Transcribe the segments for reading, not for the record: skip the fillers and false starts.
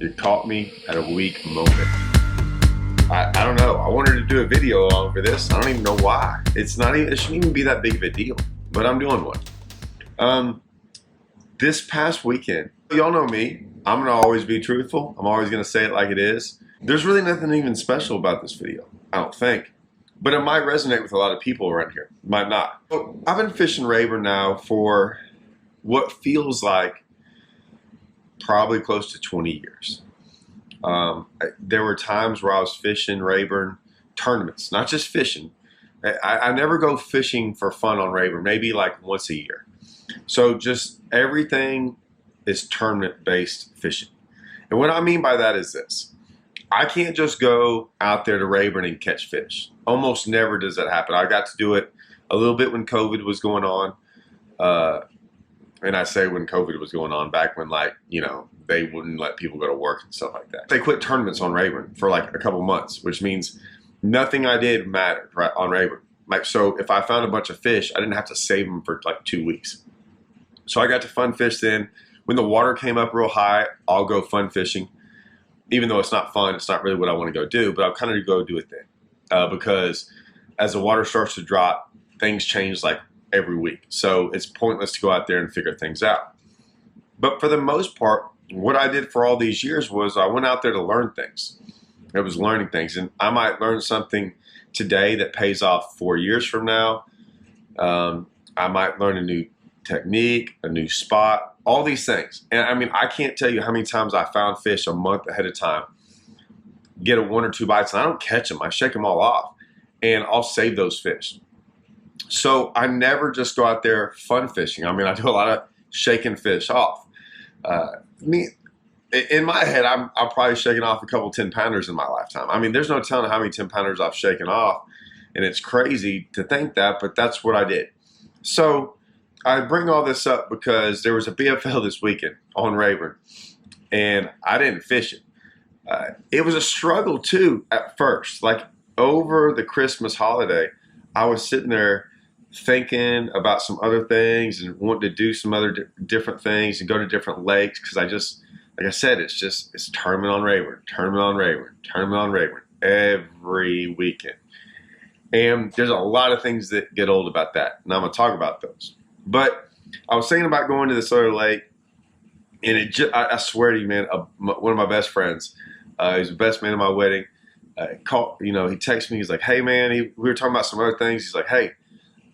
You caught me at a weak moment. I don't know. I wanted to do a video over this. I don't even know why. It shouldn't even be that big of a deal, but I'm doing one. This past weekend, y'all know me. I'm gonna always be truthful. I'm always gonna say it like it is. There's really nothing even special about this video, I don't think. But it might resonate with a lot of people around here. It might not. So I've been fishing Rayburn now for what feels like probably close to 20 years. There were times where I was fishing Rayburn tournaments, not just fishing. I never go fishing for fun on Rayburn, maybe like once a year. So just everything is tournament-based fishing. And what I mean by that is this. I can't just go out there to Rayburn and catch fish. Almost never does that happen. I got to do it a little bit when COVID was going on. And I say when COVID was going on, back when, like, you know, they wouldn't let people go to work and stuff like that. They quit tournaments on Rayburn for like a couple months, which means nothing I did mattered, right, on Rayburn. Like, so if I found a bunch of fish, I didn't have to save them for like 2 weeks. So I got to fun fish then. When the water came up real high, I'll go fun fishing. Even though it's not fun, it's not really what I want to go do, but I'll kind of go do it then. Because as the water starts to drop, things change like every week. So it's pointless to go out there and figure things out. But for the most part, what I did for all these years was I went out there to learn things. I was learning things. And I might learn something today that pays off 4 years from now. I might learn a new technique, a new spot, all these things. And I mean, I can't tell you how many times I found fish a month ahead of time, get a 1 or 2 bites, and I don't catch them. I shake them all off, and I'll save those fish. So I never just go out there fun fishing. I mean, I do a lot of shaking fish off. In my head, I'm probably shaking off a couple 10-pounders in my lifetime. I mean, there's no telling how many 10-pounders I've shaken off, and it's crazy to think that, but that's what I did. So I bring all this up because there was a BFL this weekend on Rayburn, and I didn't fish it. It was a struggle too at first. Like over the Christmas holiday, I was sitting there thinking about some other things and wanting to do some other different things and go to different lakes because I just, like I said, it's tournament on Rayburn, tournament on Rayburn, tournament on Rayburn every weekend. And there's a lot of things that get old about that, and I'm going to talk about those. But I was thinking about going to this other lake, and I swear to you, man, one of my best friends, he's the best man at my wedding, called, he texted me, he's like, hey man, we were talking about some other things, he's like, hey,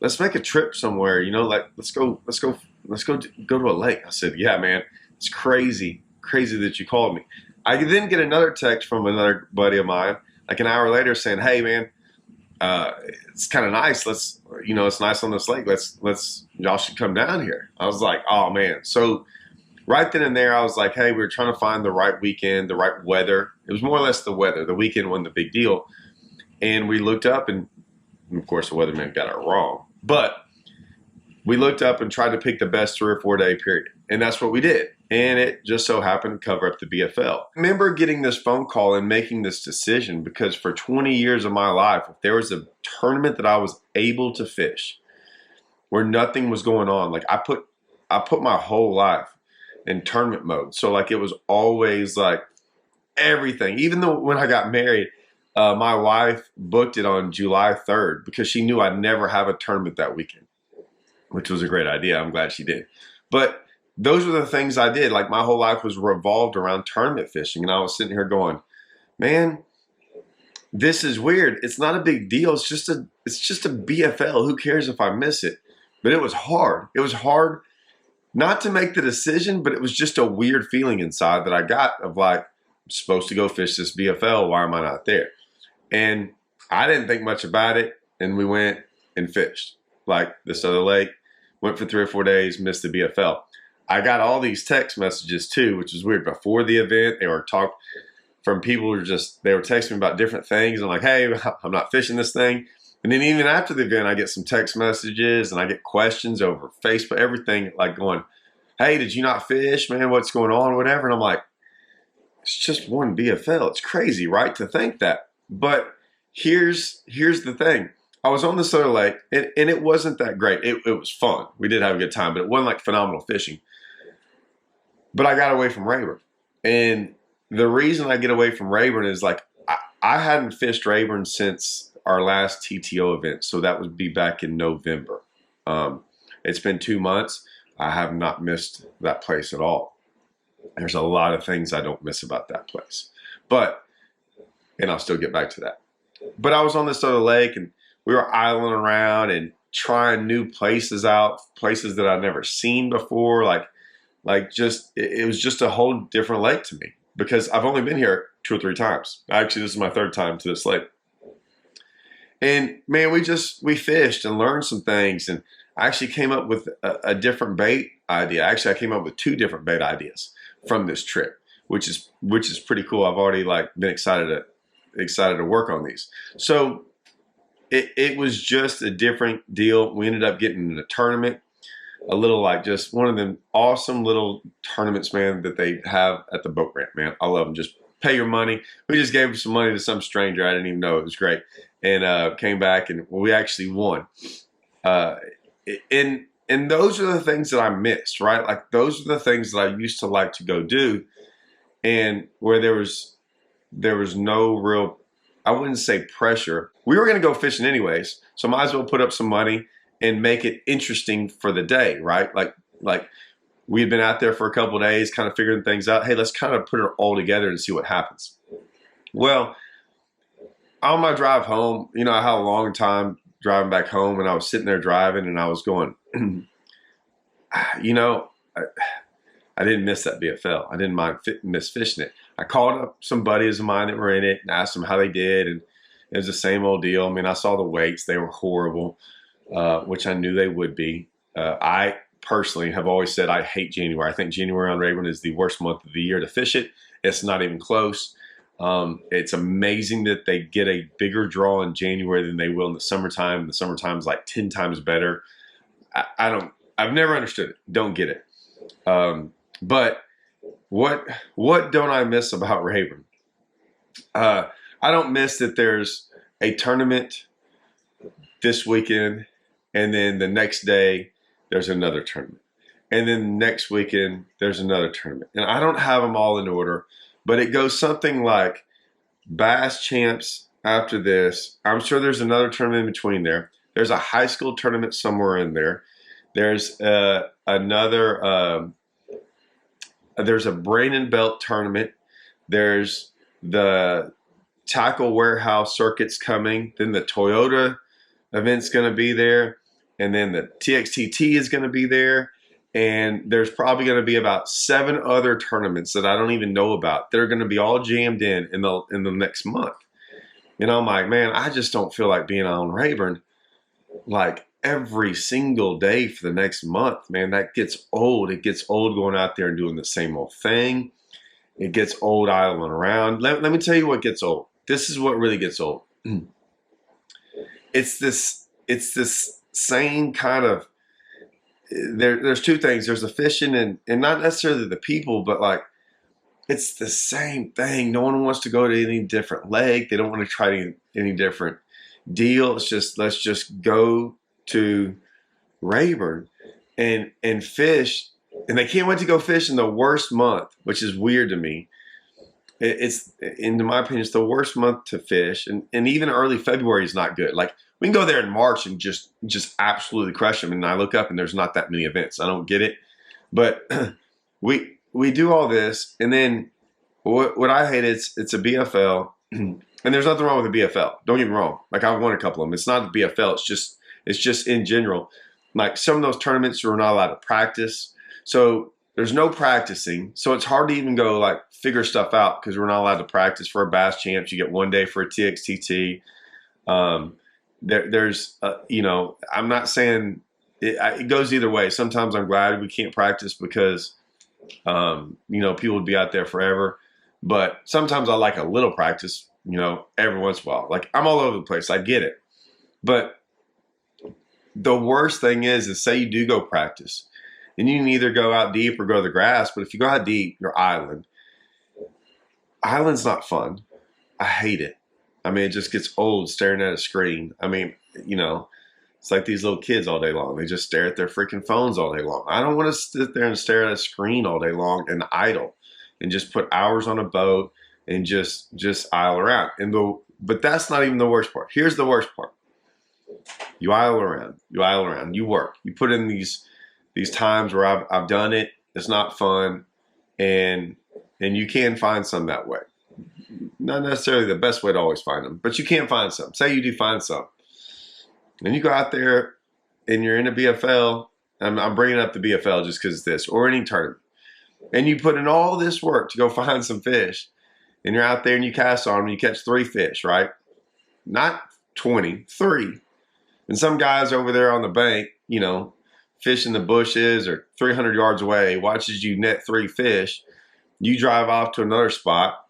let's make a trip somewhere, like let's go to a lake. I said, yeah, man, it's crazy that you called me. I then get another text from another buddy of mine, like an hour later, saying, hey man, it's kind of nice. It's nice on this lake. Y'all should come down here. I was like, oh man. So right then and there, I was like, hey, we were trying to find the right weekend, the right weather. It was more or less the weather. The weekend wasn't the big deal. And we looked up, and of course the weatherman got it wrong. But we looked up and tried to pick the best 3 or 4 day period. And that's what we did. And it just so happened to cover up the BFL. I remember getting this phone call and making this decision because for 20 years of my life, if there was a tournament that I was able to fish where nothing was going on, like I put my whole life in tournament mode. So like it was always like everything. Even though when I got married, my wife booked it on July 3rd because she knew I'd never have a tournament that weekend, which was a great idea. I'm glad she did. But those were the things I did. Like my whole life was revolved around tournament fishing. And I was sitting here going, man, this is weird. It's not a big deal. It's just a BFL. Who cares if I miss it? But it was hard. It was hard not to make the decision, but it was just a weird feeling inside that I got of like, I'm supposed to go fish this BFL. Why am I not there? And I didn't think much about it. And we went and fished like this other lake, went for 3 or 4 days, missed the BFL. I got all these text messages too, which was weird. Before the event, they were talking from people who they were texting me about different things. I'm like, hey, I'm not fishing this thing. And then even after the event, I get some text messages and I get questions over Facebook, everything like going, hey, did you not fish, man? What's going on? Whatever. And I'm like, it's just one BFL. It's crazy, right? To think that. But here's the thing. I was on this other lake and it wasn't that great. It was fun. We did have a good time, but it wasn't like phenomenal fishing. But I got away from Rayburn. And the reason I get away from Rayburn is like I hadn't fished Rayburn since our last TTO event, so that would be back in November. It's been 2 months. I have not missed that place at all. There's a lot of things I don't miss about that place, and I'll still get back to that. But I was on this other lake, and we were idling around and trying new places out, places that I'd never seen before. It was just a whole different lake to me because I've only been here 2 or 3 times. Actually, this is my 3rd time to this lake. And man, we fished and learned some things. And I actually came up with a different bait idea. Actually, I came up with 2 different bait ideas from this trip, which is pretty cool. I've already been excited to work on these. So it was just a different deal. We ended up getting in a tournament, a little just one of them awesome little tournaments, man, that they have at the boat ramp, man. I love them. Just pay your money. We just gave some money to some stranger. I didn't even know. It was great. And came back and we actually won. And those are the things that I missed, right? Like those are the things that I used to like to go do, and where there was no real, I wouldn't say pressure. We were going to go fishing anyways, so might as well put up some money and make it interesting for the day, right? Like we had been out there for a couple of days, kind of figuring things out. Hey, let's kind of put it all together and see what happens. Well, on my drive home, you know, I had a long time driving back home, and I was sitting there driving, and I was going, you know, I didn't miss that BFL. I didn't miss fishing it. I called up some buddies of mine that were in it and asked them how they did, and it was the same old deal. I mean, I saw the weights. They were horrible, which I knew they would be. I personally have always said I hate January. I think January on Rayburn is the worst month of the year to fish it. It's not even close. It's amazing that they get a bigger draw in January than they will in the summertime. The summertime is like 10 times better. I've never understood it. Don't get it. But what don't I miss about Rayburn? I don't miss that there's a tournament this weekend, and then the next day there's another tournament. And then next weekend there's another tournament. And I don't have them all in order, but it goes something like Bass Champs after this. I'm sure there's another tournament in between there. There's a high school tournament somewhere in there. There's there's a Brain and Belt tournament. There's the Tackle Warehouse Circuit's coming. Then the Toyota event's going to be there. And then the TXTT is going to be there. And there's probably going to be about 7 other tournaments that I don't even know about that are going to be all jammed in the next month. You know, I'm like, man, I just don't feel like being on Rayburn like every single day for the next month, man. That gets old. It gets old going out there and doing the same old thing. It gets old idling around. Let me tell you what gets old. This is what really gets old. It's this same kind of, there's 2 things. There's the fishing and not necessarily the people, but like it's the same thing. No one wants to go to any different lake. They don't want to try any different deal. It's just, let's just go to Rayburn and fish. And they can't wait to go fish in the worst month, which is weird to me. It's, in my opinion, it's the worst month to fish. And even early February is not good. Like we can go there in March and just absolutely crush them. And I look up and there's not that many events. I don't get it. But we do all this. And then what I hate is it's a BFL. And there's nothing wrong with a BFL. Don't get me wrong. Like I've won a couple of them. It's not the BFL. It's just in general. Like some of those tournaments we're not allowed to practice. So there's no practicing. So it's hard to even go like figure stuff out because we're not allowed to practice for a Bass Champs. You get 1 day for a TXTT. You know, I'm not saying it goes either way. Sometimes I'm glad we can't practice because, you know, people would be out there forever. But sometimes I like a little practice, you know, every once in a while. Like I'm all over the place. I get it. But the worst thing is say you do go practice. And you can either go out deep or go to the grass. But if you go out deep, you're island. Island's not fun. I hate it. I mean, it just gets old staring at a screen. I mean, you know, it's like these little kids all day long. They just stare at their freaking phones all day long. I don't want to sit there and stare at a screen all day long and idle and just put hours on a boat and just idle around. But that's not even the worst part. Here's the worst part. You idle around, you work, you put in these times where I've done it. It's not fun, and you can find some that way. Not necessarily the best way to always find them, but you can find some. Say you do find some, and you go out there and you're in a BFL. I'm bringing up the BFL just because this, or any tournament, and you put in all this work to go find some fish, and you're out there and you cast on them and you catch 3 fish, right? Not 20, 3. And some guys over there on the bank, you know, fishing the bushes or 300 yards away, watches you net 3 fish. You drive off to another spot,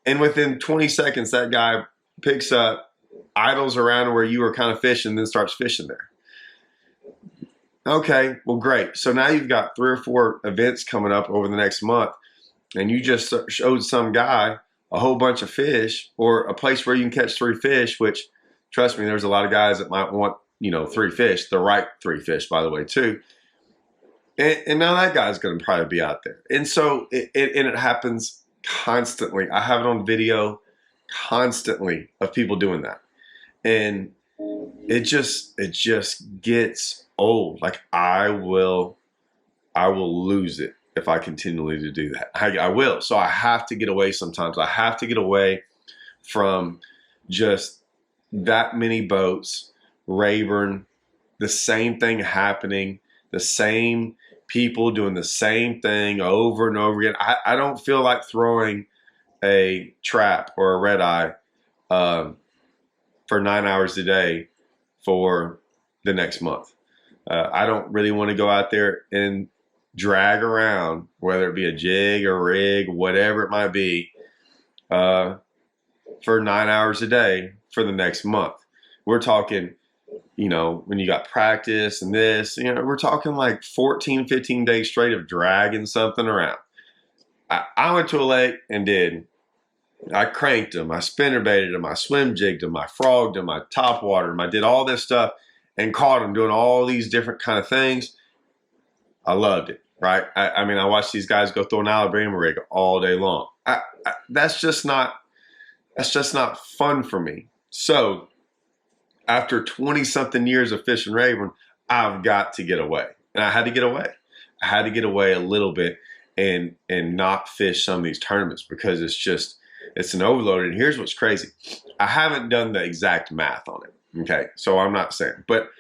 and within 20 seconds, that guy picks up, idles around where you were kind of fishing, then starts fishing there. Okay, well, great. So now you've got 3 or 4 events coming up over the next month, and you just showed some guy a whole bunch of fish, or a place where you can catch 3 fish, which, trust me, there's a lot of guys that might want, you know, 3 fish, the right 3 fish, by the way, too. And now that guy's going to probably be out there. And so it happens constantly. I have it on video constantly of people doing that. And it just gets old. Like I will lose it if I continually to do that. I will. So I have to get away sometimes. I have to get away from just that many boats, Rayburn, the same thing happening, the same people doing the same thing over and over again. I don't feel like throwing a trap or a red eye for 9 hours a day for the next month. I don't really want to go out there and drag around, whether it be a jig or rig, whatever it might be, for 9 hours a day for the next month. We're talking, you know, when you got practice and this, you know, we're talking like 14, 15 days straight of dragging something around. I went to a lake and I cranked them, I spinnerbaited them, I swim jigged them, I frogged them, I top watered them, I did all this stuff and caught them doing all these different kind of things. I loved it, right? I mean, I watched these guys go through an Alabama rig all day long. That's just not fun for me. So after 20-something years of fishing Rayburn, I've got to get away. And I had to get away. I had to get away a little bit and not fish some of these tournaments because it's an overload. And here's what's crazy. I haven't done the exact math on it. Okay, so I'm not saying. But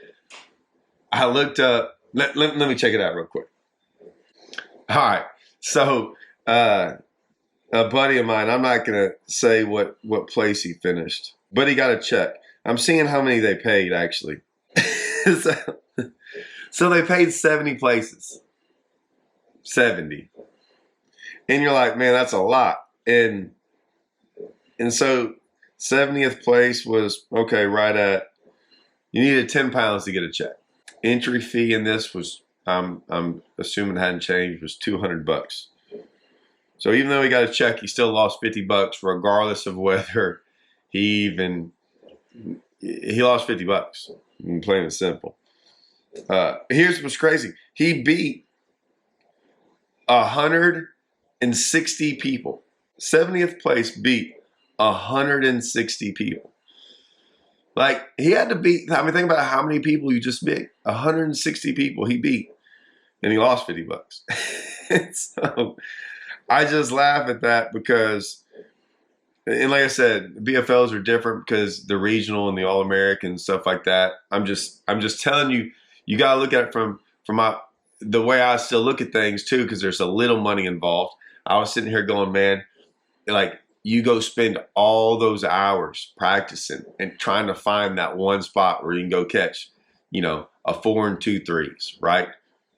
I looked up. Let me check it out real quick. All right. So a buddy of mine, I'm not going to say what place he finished, but he got a check. I'm seeing how many they paid, actually. So they paid 70 places. 70. And you're like, man, that's a lot. And so 70th place was, okay, right at, you needed 10 pounds to get a check. Entry fee in this was, I'm assuming it hadn't changed, was $200. So even though he got a check, he still lost $50 regardless of whether he lost $50. Plain and simple. Here's what's crazy. He beat 160 people. 70th place beat 160 people. Like, he had to beat, I mean, think about how many people you just beat. 160 people he beat, and he lost $50. So I just laugh at that because, and like I said, BFLs are different because the regional and the All-American and stuff like that. I'm just telling you, you got to look at it from the way I still look at things too, because there's a little money involved. I was sitting here going, man, like, you go spend all those hours practicing and trying to find that one spot where you can go catch, you know, a 4 and 2 threes, right?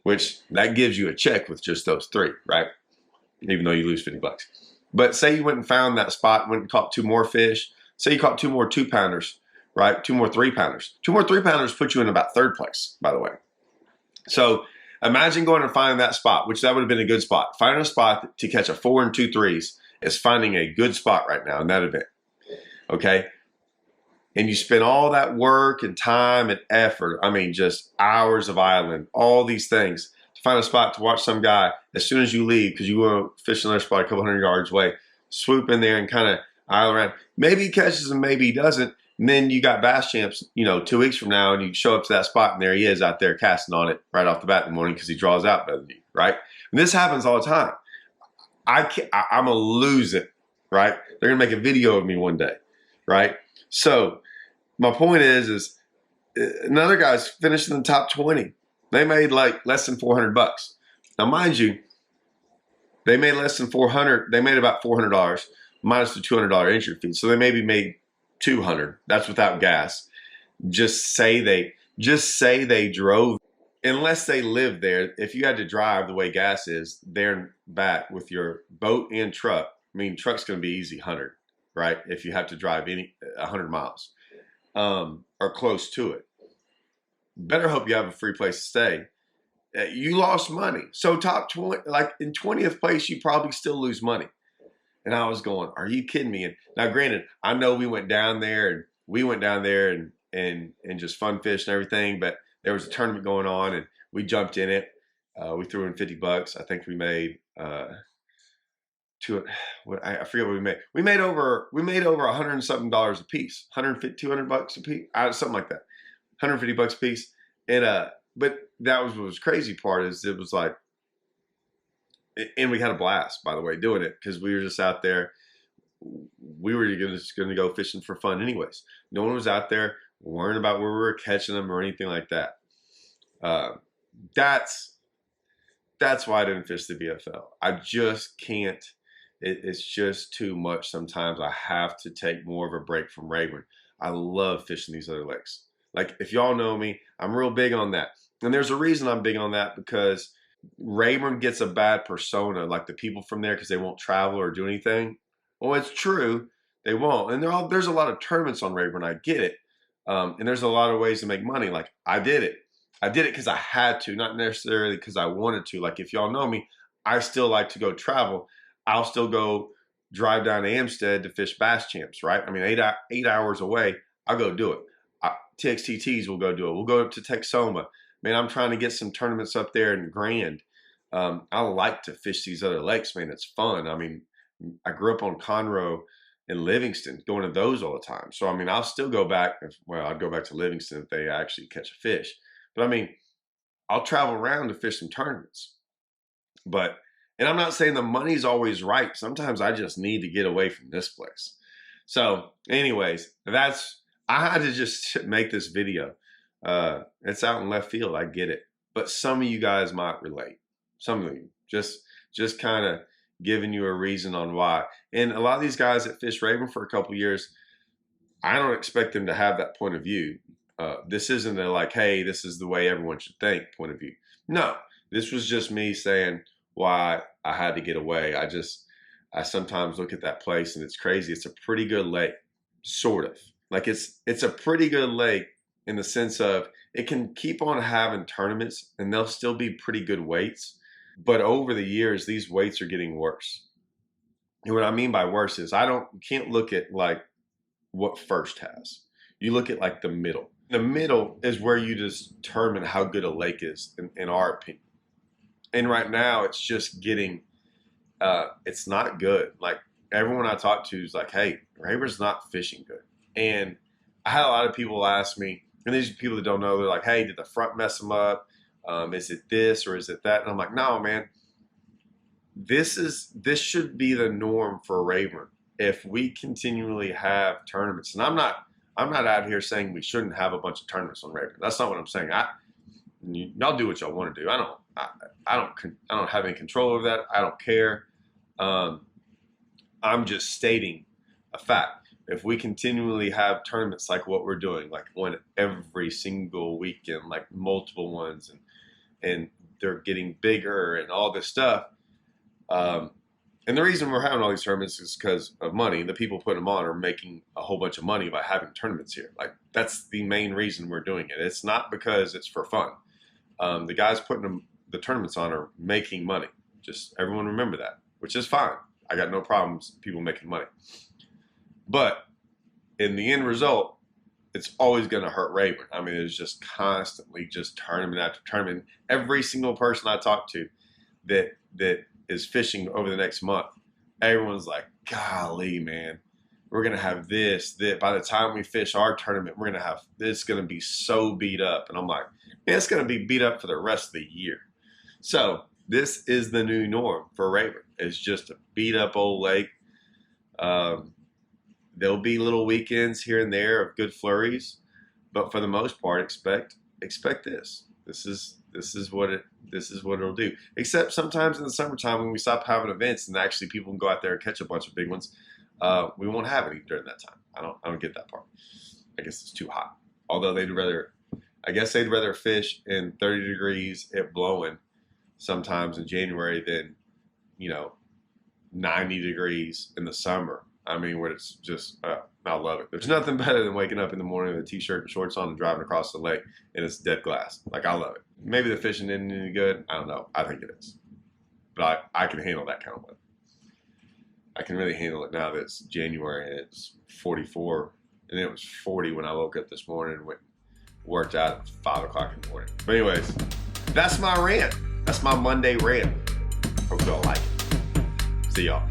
Which that gives you a check with just those 3, right? Even though you lose $50. But say you went and found that spot, went and caught 2 more fish. Say you caught 2 more 2-pounders, right? 2 more 3-pounders. 2 more 3-pounders put you in about 3rd place, by the way. So imagine going and finding that spot, which that would have been a good spot. Finding a spot to catch a 4 and 2 threes is finding a good spot right now in that event, okay? And you spend all that work and time and effort, I mean, just hours of idling, all these things to find a spot to watch some guy as soon as you leave, because you want to fish another spot a couple hundred yards away, swoop in there and kind of aisle around. Maybe he catches them, maybe he doesn't. And then you got bass champs, 2 weeks from now, and you show up to that spot, and there he is out there casting on it right off the bat in the morning because he draws out better than you, right? And this happens all the time. I'm going to lose it, right? They're going to make a video of me one day, right? So my point is another guy's finished in the top 20. They made like less than $400. Now, mind you, they made less than 400. They made about $400 minus the $200 entry fee. So they maybe made 200. That's without gas. Just say they drove. Unless they live there, if you had to drive the way gas is there and back with your boat and truck, I mean, truck's going to be easy 100, right? If you have to drive 100 miles or close to it. Better hope you have a free place to stay. You lost money. So top 20, like in 20th place, you probably still lose money. And I was going, are you kidding me? And now, granted, I know we went down there and just fun fished and everything, but there was a tournament going on and we jumped in it. We threw in $50. I think we made I forget what we made. We made over $100 and something a piece, $150, $200 a piece, something like that, $150 a piece. And but that was what was crazy part is it was like, and we had a blast, by the way, doing it because we were just out there. We were just going to go fishing for fun anyways. No one was out there worrying about where we were catching them or anything like that. That's why I didn't fish the BFL. I just can't. It's just too much sometimes. I have to take more of a break from Rayburn. I love fishing these other lakes. Like, if y'all know me, I'm real big on that. And there's a reason I'm big on that, because Rayburn gets a bad persona, like the people from there, because they won't travel or do anything. Well, it's true. They won't. And there's a lot of tournaments on Rayburn. I get it. And there's a lot of ways to make money. Like, I did it. I did it because I had to, not necessarily because I wanted to. Like, if y'all know me, I still like to go travel. I'll still go drive down to Amstead to fish bass champs, right? I mean, 8 hours away, I'll go do it. TXTTs will go do it. We'll go up to Texoma. Man, I'm trying to get some tournaments up there in Grand. I like to fish these other lakes, man. It's fun. I mean, I grew up on Conroe and Livingston, going to those all the time. So, I mean, I'll still go back. I'd go back to Livingston if they actually catch a fish. But, I mean, I'll travel around to fish some tournaments. And I'm not saying the money's always right. Sometimes I just need to get away from this place. So, anyways, I had to just make this video. It's out in left field. I get it. But some of you guys might relate. Some of you. Just kind of giving you a reason on why. And a lot of these guys that fish Rayburn for a couple years, I don't expect them to have that point of view. This isn't a like, hey, this is the way everyone should think point of view. No, this was just me saying why I had to get away. I sometimes look at that place and it's crazy. It's a pretty good lake, sort of. Like it's a pretty good lake in the sense of it can keep on having tournaments and they'll still be pretty good weights. But over the years, these weights are getting worse. And what I mean by worse is you can't look at like what first has. You look at like the middle. The middle is where you determine how good a lake is, in our opinion. And right now, it's just getting, it's not good. Like everyone I talk to is like, hey, Rayburn's not fishing good. And I had a lot of people ask me, and these people that don't know, they're like, hey, did the front mess them up? Is it this or is it that? And I'm like, no, man, this should be the norm for Rayburn. If we continually have tournaments, and I'm not out here saying we shouldn't have a bunch of tournaments on Rayburn. That's not what I'm saying. Y'all do what y'all want to do. I don't have any control over that. I don't care. I'm just stating a fact. If we continually have tournaments like what we're doing, like one every single weekend, like multiple ones, and they're getting bigger and all this stuff. And the reason we're having all these tournaments is because of money. The people putting them on are making a whole bunch of money by having tournaments here. Like that's the main reason we're doing it. It's not because it's for fun. The guys putting the tournaments on are making money. Just everyone remember that, which is fine. I got no problems people making money. But in the end result, it's always going to hurt Rayburn. I mean, it's just constantly just tournament after tournament. Every single person I talk to that is fishing over the next month, everyone's like, golly, man, we're going to have this, that by the time we fish our tournament, we're going to have this, going to be so beat up. And I'm like, man, it's going to be beat up for the rest of the year. So this is the new norm for Rayburn. It's just a beat up old lake. There'll be little weekends here and there of good flurries, but for the most part, expect this. This is what it'll do. Except sometimes in the summertime when we stop having events and actually people can go out there and catch a bunch of big ones, we won't have any during that time. I don't get that part. I guess it's too hot. Although I guess they'd rather fish in 30 degrees it blowing sometimes in January than 90 degrees in the summer. I mean, where it's just, I love it. There's nothing better than waking up in the morning with a t-shirt and shorts on and driving across the lake and it's dead glass. Like, I love it. Maybe the fishing isn't any good. I don't know. I think it is. But I can handle that kind of weather. I can really handle it now that it's January and it's 44. And it was 40 when I woke up this morning and worked out at 5 o'clock in the morning. But anyways, that's my rant. That's my Monday rant. Hope y'all like it. See y'all.